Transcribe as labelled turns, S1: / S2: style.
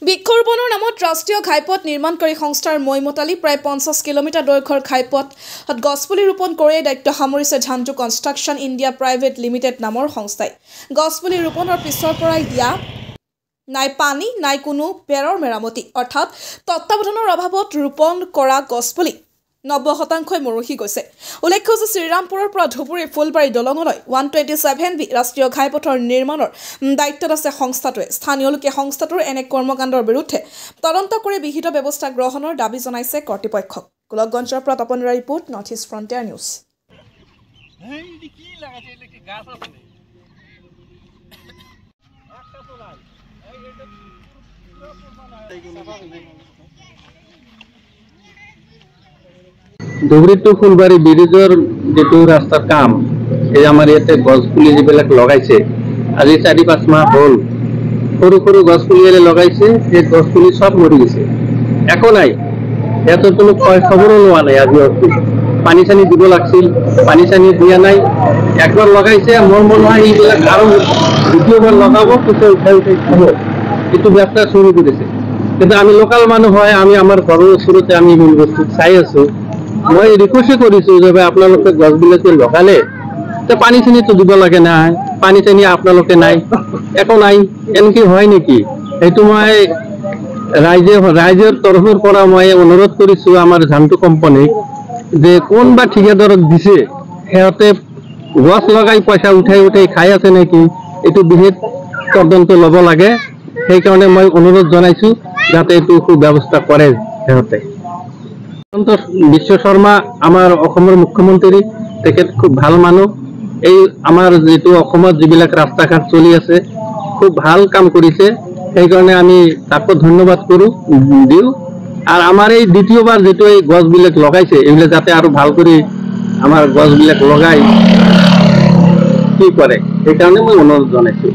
S1: বৃক্ষৰোপণৰ নামত ৰাষ্ট্ৰীয় ঘাইপথ নিৰ্মাণকাৰী সংস্থাৰ মৈমতালি প্ৰায় 50 কিলোমিটাৰ দৈৰ্ঘ্যৰ ঘাইপথত গছপুলি ৰোপণ কৰি দায়িত্ব সামৰিছে Jhantu construction India private limited নামৰ সংস্থাই। গছপুলি ৰোপণৰ পিছৰ পৰাই দিয়া নাই পানী নাই কোনো বেৰৰ মেৰামতি, অৰ্থাৎ তত্ত্বাৱধানৰ অভাৱত ৰোপণ কৰা গছপুলি 90% মৰহি গৈছে। উল্লেখ্য যে শ্ৰীৰামপুৰৰ পৰা ধুবুৰী ফুলবাৰী দলঙলৈ 127B ৰাষ্ট্ৰীয় ঘাইপথৰ নিৰ্মাণৰ দায়িত্বত আছে সংস্থাটোৱে। স্থানীয় লোকে সংস্থাটোৰ এনে কৰ্মকাণ্ডৰ বিৰুদ্ধে তদন্ত কৰি বিহিত ব্যৱস্থা গ্ৰহণৰ দাবী জনাইছে কৰ্তৃপক্ষক। গোলকগঞ্জৰ পৰা তপন ৰায়ৰ report, north east frontier news.
S2: Dhubri to Fulbari ব্ৰিজৰ যেটো ৰাস্তাৰ কাম, এই আমাৰ ইয়াতে গছপুলি যিবিলাক লগাইছে, আজি 4-5 মাহ হ'ল। সৰু সৰু গছপুলি লগাইছে, সেই গছপুলি সব মৰি গৈছে, একো নাই। ইয়াতে কোনো খবৰো লোৱা নাই। আজি পানী চানী দিব লাগিছিল, পানী চানী দিয়া নাই। একবাৰ লগাইছে, মোৰ মন হয় এইবিলাক আৰু দ্বিতীয়বাৰ লগাব, পিছত উঠাই খাব, এইটো ব্যৱস্থা চুৰি কৰিছে। কিন্তু আমি লোকেল মানুহ হয়, আমি আমাৰ ঘৰৰ ওচৰতে আমি মূল বস্তু চাই আছো। মই ৰিকুৱেষ্ট কৰিছো যে আপোনালোকে গছবিলাক লগালে পানী চানীটো দিব লাগে না, পানী চানী আপোনালোকে নাই, একো নাই, এনেকে হয় নেকি? সেইটো মই ৰাইজৰ তৰফৰ পৰা মই অনুৰোধ কৰিছো আমাৰ ঝান্টু কোম্পানীক, যে কোনবা ঠিকাদাৰক দিছে, সিহঁতে গছ লগাই পইচা উঠাই খাই আছে নেকি, এইটো বিশেষ তদন্ত ল'ব লাগে। সেইকাৰণে মই অনুৰোধ জনাইছো যাতে এইটো সুব্যৱস্থা কৰে সিহঁতে। বিশ্ব শৰ্মা আমাৰ অসমৰ মুখ্যমন্ত্ৰী, তেখেত খুব ভাল মানুহ। এই আমাৰ যেটো অসমত যিবিলাক ৰাস্তা ঘাট চলি আছে, খুব ভাল কাম কৰিছে। সেইকাৰণে আমি তাকো ধন্যবাদ দিওঁ। আৰু আমাৰ এই দ্বিতীয়বাৰ যেটো এই গছবিলাক লগাইছে, এইবিলাক যাতে আৰু ভাল কৰি আমাৰ গছবিলাক লগাই কি কৰে, সেইকাৰণে মই অনুৰোধ জনাইছো।